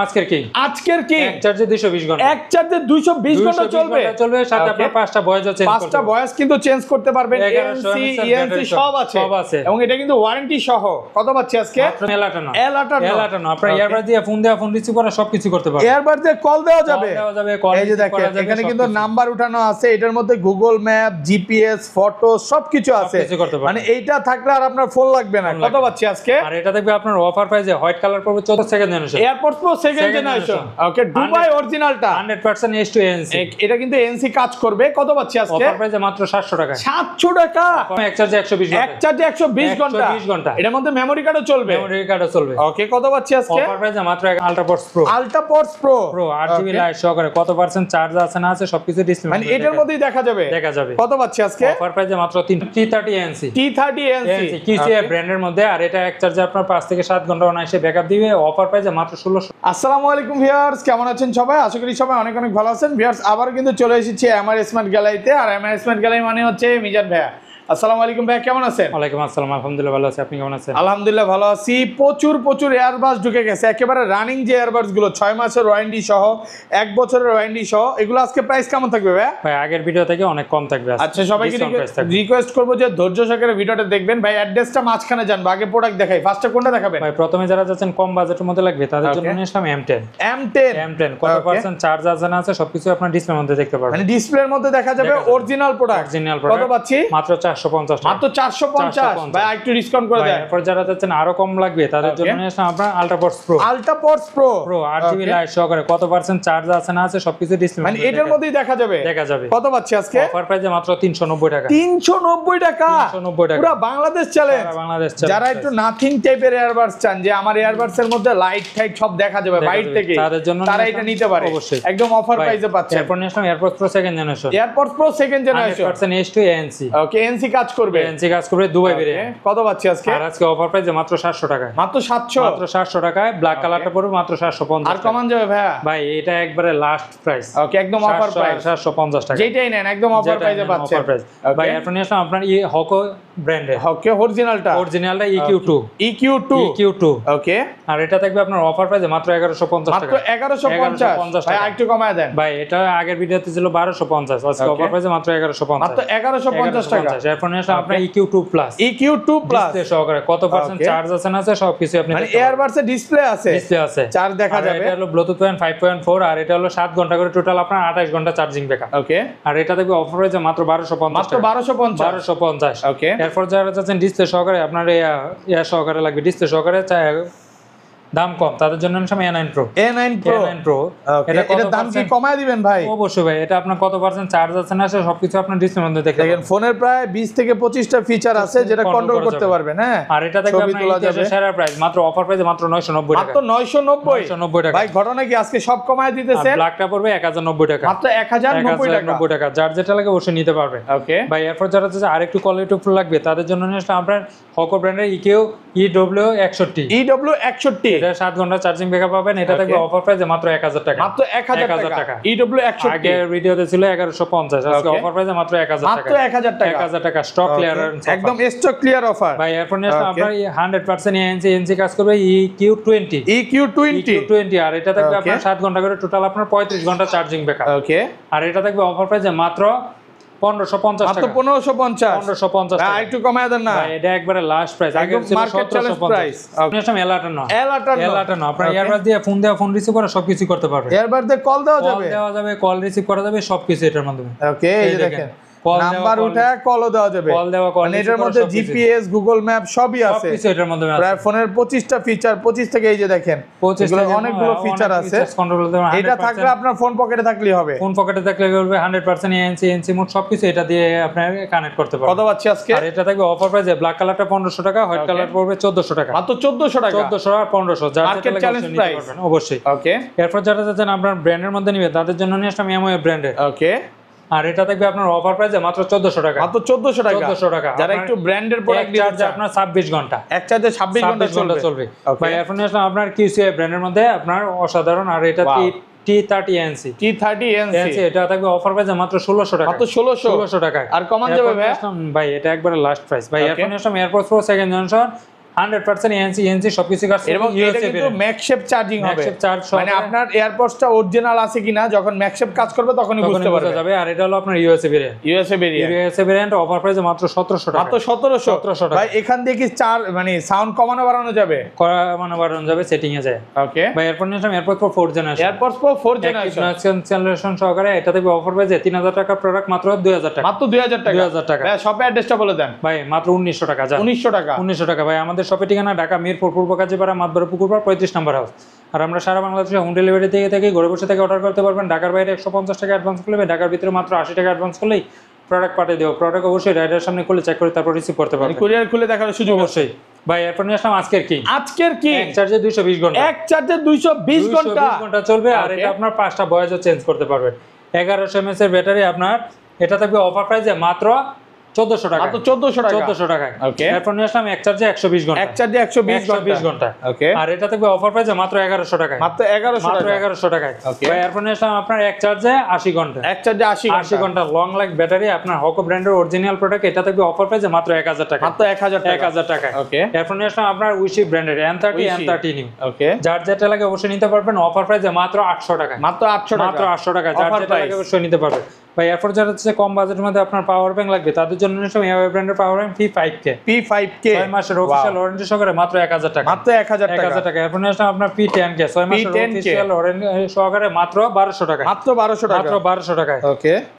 আজকের কি এক চার্জে 220 ঘন্টা, এক চার্জে 220 ঘন্টা চলবে সাথে আপনার পাঁচটা ভয়েসও চেঞ্জ করতে পাঁচটা ভয়েস কিন্তু চেঞ্জ করতে পারবেন, এনসি ইএনসি সব আছে এবং এটা কিন্তু ওয়ারেন্টি সহ। কত পাচ্ছি আজকে? L58 আপনার ইয়ারবাড দিয়ে ফোন দেওয়া, ফোন রিসিভ করা সবকিছু করতে পারবেন। ইয়ারবাড দিয়ে কল দেওয়া যাবে, কল এই যে দেখেন এখানে কিন্তু নাম্বার উঠানো আছে, এটার মধ্যে গুগল ম্যাপ, জিপিএস, ফটো সবকিছু আছে, মানে এইটা থাকলে আর আপনার ফোন লাগবে না। কত পাচ্ছি আজকে? আর এটা দেখবে আপনার অফার প্রাইসে হোয়াইট কালার পড়বে 14 second generation, AirPods pro second generation. Okay, Dubai অরিজিনালটা 100% S to ANC, এটা কিন্তু এনসি কাজ করবে। কত পাচ্ছি আজকে? অফার প্রাইসে মাত্র 700 টাকা। 700 টাকা, এক চার্জে 120 ঘন্টা, এক চার্জে 120 ঘন্টা। এটার মধ্যে মেমরি কার্ডও চলবে, ওকে। কত পাচ্ছি আজকে? অফার প্রাইসে মাত্র আল্ট্রাপডস প্রো, আল্ট্রাপডস প্রো 8GB লাইট সহকারে কত পার্সেন্ট চার্জ আছে না আছে সবকিছু ডিসপ্লে, মানে এটার মধ্যেই দেখা যাবে। কত পাচ্ছি আজকে? অফার প্রাইসে মাত্র T30 ANC, কিসে ব্র্যান্ডের মধ্যে, আর এটা এক চার্জে আপনার 5 থেকে 7 ঘন্টা অনায়াসে ব্যাকআপ দিবে। অফার প্রাইসে মাত্র 1600। আসসালামু আলাইকুম ভিউয়ার্স, কেমন আছেন সবাই? আশা করি সবাই অনেক অনেক ভালো আছেন। ভিউয়ার্স, আবার কিন্তু চলে এসেছি এমআর স্মার্ট গ্যালারিতে, আর এমআর স্মার্ট গ্যালারি মানে হচ্ছে মিজান ভাইয়া। আসসালামু আলাইকুম ভাই, কেমন আছেন? ওয়ালাইকুম আসসালাম, আলহামদুলিল্লাহ ভালো আছি, আপনি কেমন আছেন? আলহামদুলিল্লাহ ভালো আছি। প্রচুর এয়ারবাস ঢুকে গেছে, একেবারে রানিং যে এয়ারবাস গুলো 6 মাসের ওয়ারেন্টি সহ, 1 বছরের ওয়ারেন্টি সহ, এগুলো আজকে প্রাইস কেমন থাকবে ভাই? ভাই আগের ভিডিও থেকে অনেক কম থাকবে। আচ্ছা, সবাইকে রিকোয়েস্ট করব যে ধৈর্য সহকারে ভিডিওটা দেখবেন। ভাই অ্যাড্রেসটা মাঝখানে জানবো, আগে প্রোডাক্ট দেখাই। ফার্স্টে কোনটা দেখাবেন? ভাই প্রথমে যারা যাচ্ছেন কম বাজেটের মধ্যে লাগবে তাদের জন্য নিয়ে আসলাম M10 কত পার্সেন্ট চার্জ আছে না আছে সবকিছু আপনার ডিসপ্লের মধ্যে দেখতে পারবেন, মানে ডিসপ্লের মধ্যে দেখা যাবে অরিজিনাল প্রোডাক্ট। কত পাচ্ছি? মাত্র 450 টাকা, মাত্র 450। ভাই একটু ডিসকাউন্ট করে দেন। এরপর যারা যাচ্ছেন আরো কম লাগবে তাদের জন্য নিয়ে আসলাম আপনার আল্ট্রাপডস প্রো 8GB লাইট সহকারে কত পার্সেন্ট চার্জ আছে না আছে সবকিছু ডিসপ্লে, মানে এটার মধ্যেই দেখা যাবে। কত পাচ্ছি আজকে? অফার প্রাইসে মাত্র 390 টাকা। 390 টাকা পুরো বাংলাদেশ চ্যালেঞ্জ। যারা একটু নাথিং টাইপের এয়ারবাডস চান, যে আমার এয়ারবাডস এর মধ্যে লাইট টাইট সব দেখা যাবে বাইরে থেকে, তাদের জন্য তারা এটা নিতে পারে অবশ্যই, একদম অফার প্রাইসে পাচ্ছেন। এরপর নিয়ে আসলাম AirPods pro second generation, 100% S to ANC, okay. NC কাজ করবে, দুবাই বেরে। কত পাচ্ছি আজকে? আর আজকে অফার প্রাইসে মাত্র 700 টাকায়, মাত্র 700 টাকায়। ব্ল্যাক কালারটা পড়বে মাত্র 750। আর কমান যাবে ভাইয়া? ভাই এটা একবারে লাস্ট প্রাইস, ওকে, একদম অফার প্রাইস 750 টাকা। যেটাই নেন একদম অফার প্রাইসে পাচ্ছেন। ভাই এরপর নিয়ে আসলাম আপনার হকো ব্র্যান্ডের, ওকে, অরিজিনালটা EQ2 ওকে। আর এটা থাকবে আপনার অফার প্রাইসে মাত্র 1150 টাকা, মাত্র 1150 ভাই একটু কমায় দেন। ভাই এটা আগের ভিডিওতে ছিল 1250, আজকে অফার প্রাইসে মাত্র 1150, মাত্র 1150 টাকা। এরপর নিয়ে আসলাম আপনার EQ2 প্লাস ডিসপ্লে সহকারে কত পার্সেন্ট চার্জ আছে না আছে সবকিছু আপনি, মানে এয়ারবাডস এর ডিসপ্লে আছে, চার্জ দেখা যাবে। এটা হলো ব্লুটুথ 5.4, আর এটা হলো 7 ঘন্টা করে টোটাল আপনার 28 ঘন্টা চার্জিং ব্যাকআপ, ওকে। আর এটা থাকবে অফার প্রাইসে মাত্র 1250, মাত্র 1250 ওকে। এরপর যারা চাচ্ছেন ডিসপ্লে সহকারে আপনার ইয়া সহকারে লাগবে, ডিসপ্লে সহকারে দাম কম, তাদের জন্য A9 Pro এটা দাম কি কমায় দিবেন ভাই? অবশ্যই ভাই, এটা আপনার কত পার্সেন্ট চার্জ আছে না আছে সবকিছু আপনার ডিসপ্লের মধ্যে দেখেন। ফোনের প্রায় 20 থেকে 25টা ফিচার আছে যেটা কন্ট্রোল করতে পারবেন, হ্যাঁ। আর এটা দেখবেন আপনার সেরা প্রাইস মাত্র অফার প্রাইসে মাত্র 990 টাকা, মাত্র 990 টাকা। ভাই ঘটনা কি আজকে সব কমায় দিতেছে? ব্ল্যাকটা পড়বে 1090 টাকা, মাত্র 1090 টাকা। যার যেটা লাগে অবশ্যই নিতে পারবেন, ওকে ভাই। এরপর যারা চাচ্ছে আরেকটু কোয়ালিটি ফুল লাগবে তাদের জন্য নিয়ে আসলে আপনার হকো ব্র্যান্ডের EW61 এটা 7 ঘন্টা চার্জিং ব্যাকআপ পাবেন। এটা থাকবে অফার প্রাইসে মাত্র 1000 টাকা, মাত্র 1000 টাকা। EW61 আগের ভিডিওতে ছিল 1150, আজকে অফার প্রাইসে মাত্র 1000 টাকা, মাত্র 1000 টাকা স্টক ক্লিয়ার, একদম স্টক ক্লিয়ার অফার। ভাই এরপর নিয়ে আসলে আপনার 100% এনসি কাজ করবে EQ20, আর এটা থাকবে আপনার 7 ঘন্টা করে টোটাল আপনার 35 ঘন্টা চার্জিং ব্যাকআপ, ওকে। আর এটা থাকবে অফার প্রাইসে মাত্র 1550 টাকা, 1550 টাকা। একটু কমায় দেন না, এটা একবারে লাস্ট প্রাইস, আগে ছিল 1750। আপনি আসলে L58 আপনার ইয়ারবাড দিয়ে ফোন দেওয়া, ফোন রিসিভ করা সবকিছু করতে পারবেন, ইয়ারবাড দিয়ে কল দেওয়া যাবে, কল রিসিভ করা যাবে সবকিছু এটার মাধ্যমে, ওকে। এই দেখেন নাম্বার উঠায় কলও দেওয়া যাবে, মানে এটার মধ্যে জিপিএস, গুগল ম্যাপ সবই আছে, সবকিছু এটার মধ্যে আছে। প্রায় ফোনের 25টা ফিচার, 25 থেকে এই যে দেখেন অনেকগুলো ফিচার আছে। এটা থাকলে আপনার ফোন পকেটে থাকলেই হবে, ফোন পকেটে থাকলে হবে 100% এনসি মোড সবকিছু এটা দিয়ে আপনি কানেক্ট করতে পারবেন। কত পাচ্ছি আজকে? আর এটা থাকবে অফার প্রাইসে ব্ল্যাক কালারটা 1500 টাকা, হোয়াইট কালার পড়বে 1400 টাকা, মাত্র 1400 টাকা, 1400 আর 1500, যার মার্কেট চ্যালেঞ্জ প্রাইস অবশ্যই, ওকে। এরপর যারা যাচ্ছেন আপনার ব্র্যান্ডের মধ্যে নিবে তাদের জন্য নিয়ে আসলাম এমওএ ব্র্যান্ডের, ওকে। আর এটা থাকবে আপনার অফার প্রাইসে মাত্র 1400 টাকা, মাত্র 1400 টাকা। যারা একটু ব্র্যান্ডের প্রোডাক্ট চার্জ আপনার 26 ঘন্টা, এক চার্জে 26 ঘন্টা চলবে। ভাই এখন আসলে আপনার কিউসিআই ব্র্যান্ডের মধ্যে আপনার অসাধারণ, আর এটা T30 ANC, এটা থাকবে অফার প্রাইসে মাত্র 1600 টাকা, মাত্র 1600 টাকা। আর কমান যাবে ভাই এটা একবারে লাস্ট প্রাইস। ভাই এখন আসলে AirPods pro second generation 100% ANC সবকিছু কাজ এবং এটা কিন্তু ম্যাকশেপ চার্জিং হবে, ম্যাকশেপ চার্জ মানে আপনার এয়ারপডসটা অরিজিনাল আছে কিনা যখন ম্যাকশেপ কাজ করবে তখনই বুঝতে বোঝা পারবেন। যাবে। আর এটা হলো আপনার USA variant, USA variant offer প্রাইসে মাত্র 1700 টাকা, মাত্র 1700 টাকা। ভাই এখান দিয়ে কি মানে সাউন্ড কমানো বাড়ানো যাবে? মানে বাড়ানো যাবে, সেটিং এ যায়। ওকে ভাই এরপর নিলাম AirPod pro 4 generation, AirPods pro 4 generation generation সহকারে। এটা থেকে অফার প্রাইসে 3000 টাকা প্রোডাক্ট মাত্র 2000 টাকা, মাত্র 2000 টাকা। 2000 টাকা। ভাই শপের অ্যাড্রেসটা বলে দেন। ভাই মাত্র 1900 টাকা, 1900 টাকা, 1900 টাকা। ভাই আমাদের শপের ঠিকানা ঢাকা মিরপুর পূর্ব কাজীপাড়া মাতবর পুকুরপাড় 35 নম্বর হাউস। আর আমরা সারা বাংলাদেশে হোম ডেলিভারি থেকে ঘরে বসে থেকে অর্ডার করতে পারবেন। ঢাকার বাইরে 150 টাকা অ্যাডভান্স করলে, ঢাকার ভিতরে মাত্র 80 টাকা অ্যাডভান্স করলেই প্রোডাক্ট পাঠিয়ে দেবো। প্রোডাক্ট অবশ্যই রাইডার সামনে খুলে চেক করে তারপর রিসিভ করতে পারবেন, কুরিয়ার খুলে দেখার সুযোগ আছে। অবশ্যই। ভাই এরপর নিয়ে আসলাম আজকের কি, আজকের কি এক চার্জে 220 ঘন্টা, এক চার্জে 220 ঘন্টা চলবে। আর Okay. এটা আপনার 5টা ভয়েসও চেঞ্জ করতে পারবেন। 1100 mAh এর ব্যাটারি আপনার, এটা থাকবে অফার প্রাইসে মাত্র 1400 টাকা, মাত্র 1400 টাকা, 1400 টাকায়। Okay. এরপর নিয়ে আসলাম এক চার্জে 120 ঘন্টা, এক চার্জে 120 ঘন্টা। ওকে আর এটা থাকবে অফার প্রাইসে মাত্র 1100 টাকায়, মাত্র 1100 মাত্র টাকা, 1100 টাকায়। Okay. ভাই এরপর নিয়ে আসলাম আপনার এক চার্জে 80 ঘন্টা, এক চার্জে 80 ঘন্টা লং লাইফ ব্যাটারি আপনার হকো ব্র্যান্ডের অরিজিনাল প্রোডাক্ট। এটা থাকবে অফার প্রাইসে মাত্র 1000 টাকা, মাত্র 1000 টাকা, 1000 টাকায়। ওকে এরপর নিয়ে আসলাম আপনার উইশি ব্র্যান্ডের N30 Uishi। N30 নিউ, ওকে যার যেটা লাগে অবশ্যই নিতে পারবেন। অফার প্রাইসে মাত্র 800 টাকা, মাত্র 800 টাকা, মাত্র 800 টাকা, যার Offer যেটা লাগে price। অবশ্যই নিতে পারবে। ভাই এরপর যারা হচ্ছে কম বাজেটের মধ্যে আপনার পাওয়ার ব্যাংক লাগবে তাদের জন্য নিশ্চয়ই এআই ব্র্যান্ডের পাওয়ার ব্যাংক P5K, P5K 6 মাসের অফিশিয়াল ওয়ারেন্টি সহকারে মাত্র 1000 টাকা, মাত্র 1000 টাকা, 1000 টাকা। এরপর নিয়ে আসলাম আপনার P10K 6 মাসের P10K অফিশিয়াল ওয়ারেন্টি সহকারে মাত্র 1200 টাকা, মাত্র 1200 টাকা, মাত্র 1200 টাকায়। ওকে